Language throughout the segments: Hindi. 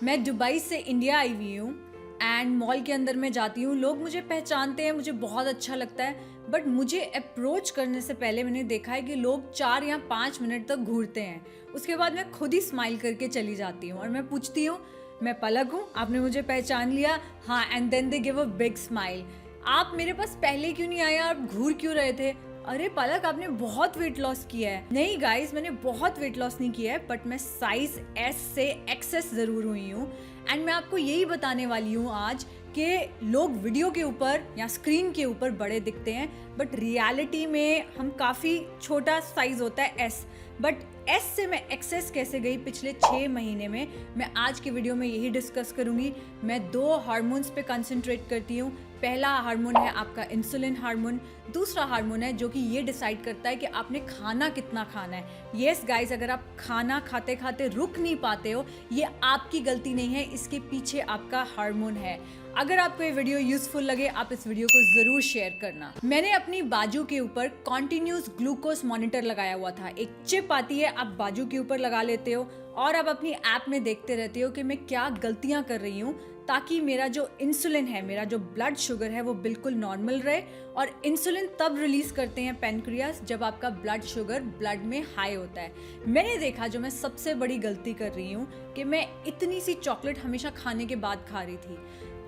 मैं दुबई से इंडिया आई हुई हूँ एंड मॉल के अंदर मैं जाती हूँ, लोग मुझे पहचानते हैं, मुझे बहुत अच्छा लगता है। बट मुझे अप्रोच करने से पहले मैंने देखा है कि लोग 4 या 5 मिनट तक घूरते हैं। उसके बाद मैं खुद ही स्माइल करके चली जाती हूँ और मैं पूछती हूँ, मैं पलक हूँ, आपने मुझे पहचान लिया? हाँ, and then they give a big smile. आप मेरे पास पहले क्यों नहीं आए? आप घूर क्यों रहे थे? अरे पलक, आपने बहुत वेट लॉस किया है। नहीं गाइस, मैंने बहुत वेट लॉस नहीं किया है, बट मैं साइज एस से एक्सेस जरूर हुई हूँ। एंड मैं आपको यही बताने वाली हूँ आज कि लोग वीडियो के ऊपर या स्क्रीन के ऊपर बड़े दिखते हैं, बट रियलिटी में हम काफ़ी छोटा साइज होता है एस। बट एस से मैं एक्सेस कैसे गई पिछले 6 महीने में, मैं आज की वीडियो में यही डिस्कस करूंगी। मैं 2 हार्मोन्स पे कंसंट्रेट करती हूँ। पहला हार्मोन है आपका इंसुलिन हार्मोन, दूसरा हार्मोन है जो कि ये डिसाइड करता है कि आपने खाना कितना खाना है। येस गाइस, अगर आप खाना खाते खाते रुक नहीं पाते हो, ये आपकी गलती नहीं है, इसके पीछे आपका हार्मोन है। अगर आपको ये वीडियो यूजफुल लगे, आप इस वीडियो को जरूर शेयर करना। मैंने अपनी बाजू के ऊपर कॉन्टिन्यूस ग्लूकोज मॉनिटर लगाया हुआ था। एक चिप आती है, आप बाजू के ऊपर लगा लेते हो और आप अपनी ऐप में देखते रहते हो कि मैं क्या गलतियां कर रही हूँ, ताकि मेरा जो इंसुलिन है, मेरा जो ब्लड शुगर है, वो बिल्कुल नॉर्मल रहे। और इंसुलिन तब रिलीज करते हैं पैनक्रियास जब आपका ब्लड शुगर ब्लड में हाई होता है। मैंने देखा जो मैं सबसे बड़ी गलती कर रही हूँ कि मैं इतनी सी चॉकलेट हमेशा खाने के बाद खा रही थी।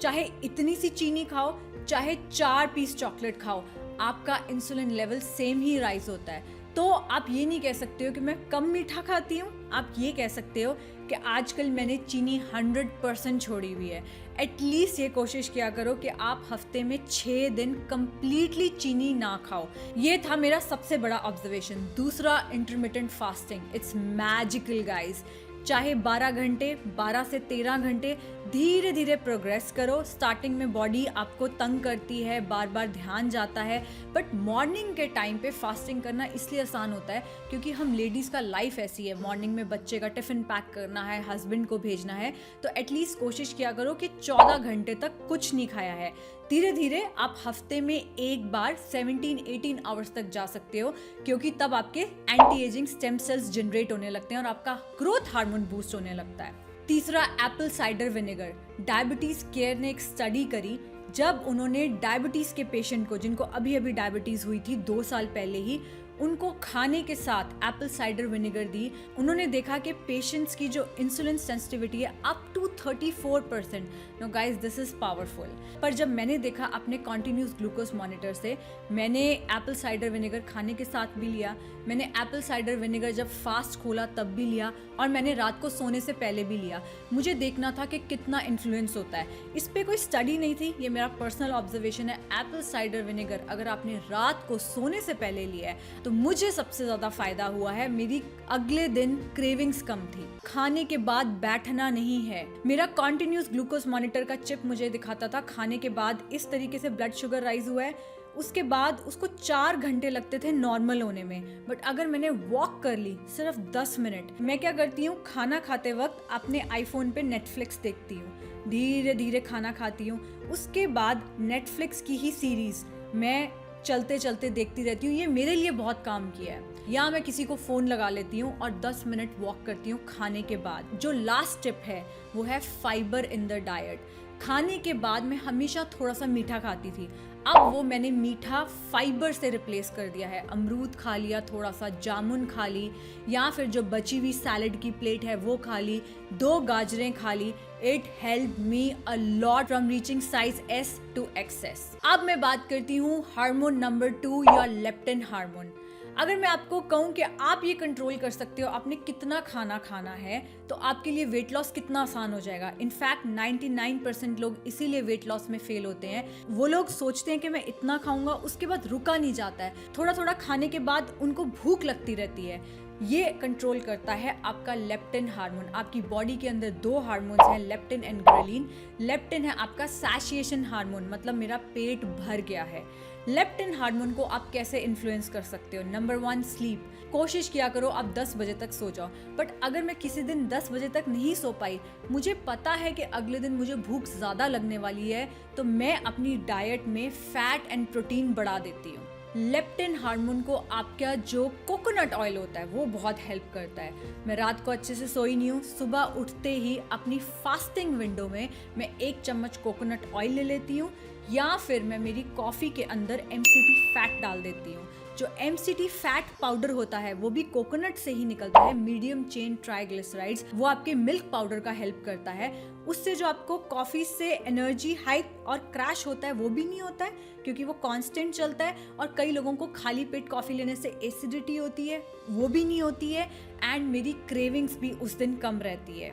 चाहे इतनी सी चीनी खाओ, चाहे 4 पीस चॉकलेट खाओ, आपका इंसुलिन लेवल सेम ही राइज होता है। तो आप ये नहीं कह सकते हो कि मैं कम मीठा खाती हूँ, आप ये कह सकते हो कि आजकल मैंने चीनी 100% छोड़ी हुई है। एटलीस्ट ये कोशिश किया करो कि आप हफ्ते में 6 दिन कंप्लीटली चीनी ना खाओ। ये था मेरा सबसे बड़ा ऑब्जर्वेशन। दूसरा, intermittent fasting, it's magical guys. चाहे 12 घंटे, 12 से 13 घंटे, धीरे धीरे प्रोग्रेस करो। स्टार्टिंग में बॉडी आपको तंग करती है, बार बार ध्यान जाता है, बट मॉर्निंग के टाइम पे फास्टिंग करना इसलिए आसान होता है क्योंकि हम लेडीज़ का लाइफ ऐसी है। मॉर्निंग में बच्चे का टिफ़िन पैक करना है, हस्बैंड को भेजना है, तो एटलीस्ट कोशिश किया करो कि 14 घंटे तक कुछ नहीं खाया है। धीरे धीरे आप हफ्ते में एक बार 17-18 आवर्स तक जा सकते हो, क्योंकि तब आपके anti ageing stem cells generate होने लगते हैं और आपका ग्रोथ हार्मोन बूस्ट होने लगता है। तीसरा, Apple cider vinegar. Diabetes care ने एक स्टडी करी, जब उन्होंने डायबिटीज के पेशेंट को, जिनको अभी अभी डायबिटीज हुई थी 2 साल पहले ही, उनको खाने के साथ एप्पल साइडर विनेगर दी। उन्होंने देखा कि पेशेंट्स की जो इंसुलिन सेंसिटिविटी है up to 34%। No guys, this is powerful. पर जब मैंने देखा अपने कॉन्टिन्यूस ग्लूकोज मॉनिटर से, मैंने एप्पल साइडर विनेगर खाने के साथ भी लिया, मैंने एप्पल साइडर विनेगर जब फास्ट खोला तब भी लिया, और मैंने रात को सोने से पहले भी लिया। मुझे देखना था कि कितना इन्फ्लुएंस होता है। इस पर कोई स्टडी नहीं थी, ये मेरा पर्सनल ऑब्जर्वेशन है। एप्पल साइडर विनेगर अगर आपने रात को सोने से पहले लिया है तो मुझे सबसे ज़्यादा फायदा हुआ है। मेरी अगले दिन क्रेविंग्स कम थी। खाने के बाद बैठना नहीं है। मेरा कॉन्टिन्यूस ग्लूकोज मॉनिटर का चिप मुझे दिखाता था खाने के बाद इस तरीके से ब्लड शुगर राइज हुआ है, उसके बाद उसको 4 घंटे लगते थे नॉर्मल होने में। बट अगर मैंने वॉक कर ली सिर्फ 10 मिनट, मैं क्या करती हूँ, खाना खाते वक्त अपने आईफोन पे नेटफ्लिक्स देखती हूँ, धीरे धीरे खाना खाती हूँ, उसके बाद नेटफ्लिक्स की ही सीरीज मैं चलते चलते देखती रहती हूँ। ये मेरे लिए बहुत काम किया है। या मैं किसी को फ़ोन लगा लेती हूँ और 10 मिनट वॉक करती हूँ खाने के बाद। जो लास्ट टिप है वो है फाइबर इन द डाइट। खाने के बाद मैं हमेशा थोड़ा सा मीठा खाती थी, अब वो मैंने मीठा फाइबर से रिप्लेस कर दिया है। अमरूद खा लिया, थोड़ा सा जामुन खा ली, या फिर जो बची हुई सैलड की प्लेट है वो खा ली, 2 गाजरें खा ली। It help me a lot from reaching size S to excess. अब मैं बात करती हूँ हार्मोन नंबर 2 या लेप्टिन हार्मोन। अगर मैं आपको कहूँ कि आप ये कंट्रोल कर सकते हो आपने कितना खाना खाना है, तो आपके लिए वेट लॉस कितना आसान हो जाएगा। इनफैक्ट 99% लोग इसीलिए वेट लॉस में फेल होते हैं। वो लोग सोचते हैं कि मैं इतना खाऊंगा, उसके बाद रुका नहीं जाता है। थोड़ा थोड़ा खाने के बाद उनको भूख लगती रहती है। ये कंट्रोल करता है आपका लेप्टिन हार्मोन। आपकी बॉडी के अंदर 2 हार्मोन्स हैं, लेप्टिन एंड ग्रेलिन। लेप्टिन है आपका सैटिएशन हार्मोन, मतलब मेरा पेट भर गया है। लेप्टिन हार्मोन को आप कैसे इन्फ्लुएंस कर सकते हो? Number 1, sleep. कोशिश किया करो आप 10 बजे तक सो जाओ। बट अगर मैं किसी दिन 10 बजे तक नहीं सो पाई, मुझे पता है कि अगले दिन मुझे भूख ज़्यादा लगने वाली है, तो मैं अपनी डाइट में फैट एंड प्रोटीन बढ़ा देती हूँ। लेप्टिन हार्मोन को आपका जो कोकोनट ऑयल होता है वो बहुत हेल्प करता है। मैं रात को अच्छे से सोई नहीं हूँ, सुबह उठते ही अपनी फास्टिंग विंडो में मैं 1 चम्मच कोकोनट ऑयल ले लेती हूँ, या फिर मैं मेरी कॉफ़ी के अंदर MCT फैट डाल देती हूँ। जो MCT फैट पाउडर होता है वो भी कोकोनट से ही निकलता है, मीडियम चेन ट्राइग्लिसराइड्स। वो आपके मिल्क पाउडर का हेल्प करता है, उससे जो आपको कॉफ़ी से एनर्जी हाइक और क्रैश होता है वो भी नहीं होता है, क्योंकि वो कांस्टेंट चलता है। और कई लोगों को खाली पेट कॉफ़ी लेने से एसिडिटी होती है, वो भी नहीं होती है, एंड मेरी क्रेविंग्स भी उस दिन कम रहती है।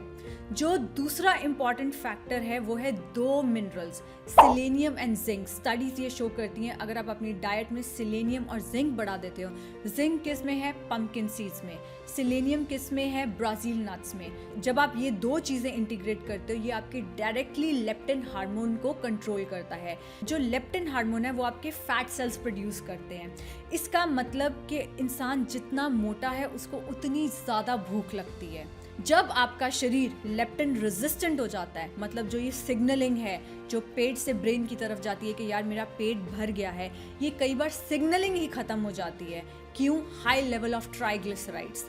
जो दूसरा इंपॉर्टेंट फैक्टर है वो है 2 minerals, selenium and zinc. Studies ये शो करती हैं अगर आप अपनी डाइट में सिलेनियम और जिंक बढ़ा देते हो, जिंक किस में है? पंपकिन सीड्स में। सिलेनियम किस में है? ब्राज़ील नट्स में। जब आप ये 2 चीज़ें इंटीग्रेट करते हो, ये आपके डायरेक्टली लेप्टिन हार्मोन को कंट्रोल करता है। जो लेप्टिन हार्मोन है वो आपके फैट सेल्स प्रोड्यूस करते हैं। इसका मतलब कि इंसान जितना मोटा है उसको उतनी ज़्यादा भूख लगती है। जब आपका शरीर लेप्टिन रेजिस्टेंट हो जाता है, मतलब जो ये सिग्नलिंग है जो पेट से ब्रेन की तरफ जाती है कि यार मेरा पेट भर गया है, ये कई बार सिग्नलिंग ही खत्म हो जाती है। क्यों? High level of triglycerides.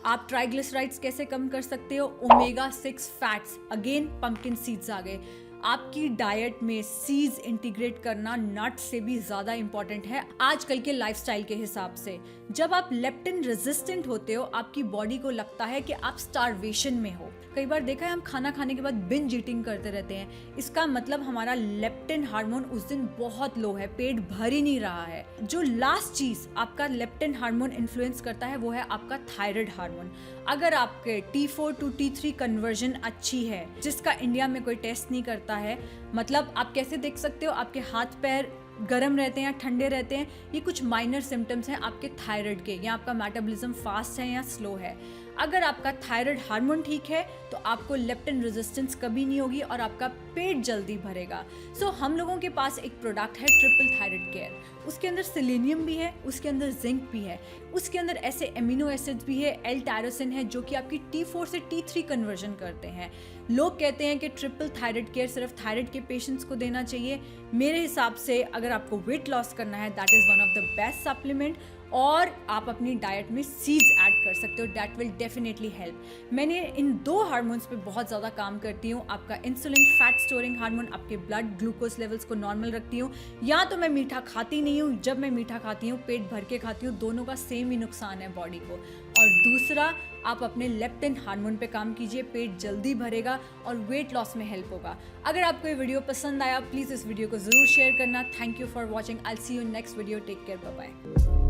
आप ट्राइग्लिसराइड्स कैसे कम कर सकते हो? Omega 6 fats, again pumpkin seeds आ गए। आपकी डाइट में सीड्स इंटीग्रेट करना नट से भी ज़्यादा इंपॉर्टेंट है आजकल के लाइफस्टाइल के हिसाब से। जब आप लेप्टिन रेजिस्टेंट होते हो, आपकी बॉडी को लगता है कि आप स्टारवेशन में हो। कई बार देखा है हम खाना खाने के बाद बिंज ईटिंग करते रहते हैं, इसका मतलब हमारा लेप्टिन हार्मोन उस दिन बहुत लो है, पेट भर ही नहीं रहा है। जो लास्ट चीज़ आपका लेप्टिन हार्मोन इन्फ्लुएंस करता है वो है आपका थायराइड हार्मोन। अगर आपके T4 to T3 कन्वर्जन अच्छी है, जिसका इंडिया में कोई टेस्ट नहीं करता है, मतलब आप कैसे देख सकते हो आपके हाथ पैर गर्म रहते हैं या ठंडे रहते हैं, ये कुछ माइनर सिम्टम्स हैं आपके थायराइड के, या आपका मेटाबॉलिज्म फास्ट है या स्लो है। अगर आपका थायराइड हार्मोन ठीक है तो आपको लेप्टिन रेजिस्टेंस कभी नहीं होगी और आपका पेट जल्दी भरेगा। सो हम लोगों के पास एक प्रोडक्ट है ट्रिपल थायराइड केयर। उसके अंदर सेलेनियम भी है, उसके अंदर जिंक भी है, उसके अंदर ऐसे एमिनो एसिड्स भी है, L-टायरोसिन है, जो कि आपकी T4 से T3 कन्वर्जन करते हैं। लोग कहते हैं कि ट्रिपल थायराइड केयर सिर्फ थायराइड के पेशेंट्स को देना चाहिए। मेरे हिसाब से अगर आपको वेट लॉस करना है, that is one of the best supplement, और आप अपनी डाइट में सीड्स ऐड कर सकते हो, दैट विल डेफिनेटली हेल्प। मैंने इन 2 हार्मोन्स पे बहुत ज़्यादा काम करती हूँ। आपका इंसुलिन फैट स्टोरिंग हार्मोन आपके ब्लड ग्लूकोज लेवल्स को नॉर्मल रखती हूँ। या तो मैं मीठा खाती नहीं हूँ, जब मैं मीठा खाती हूँ पेट भर के खाती हूँ, दोनों का सेम ही नुकसान है बॉडी को। और दूसरा, आप अपने लेप्टिन हार्मोन पे काम कीजिए, पेट जल्दी भरेगा और वेट लॉस में हेल्प होगा। अगर आपको ये वीडियो पसंद आया, प्लीज़ इस वीडियो को ज़रूर शेयर करना। Thank you for watching. I will see you next video. Take care, bye bye.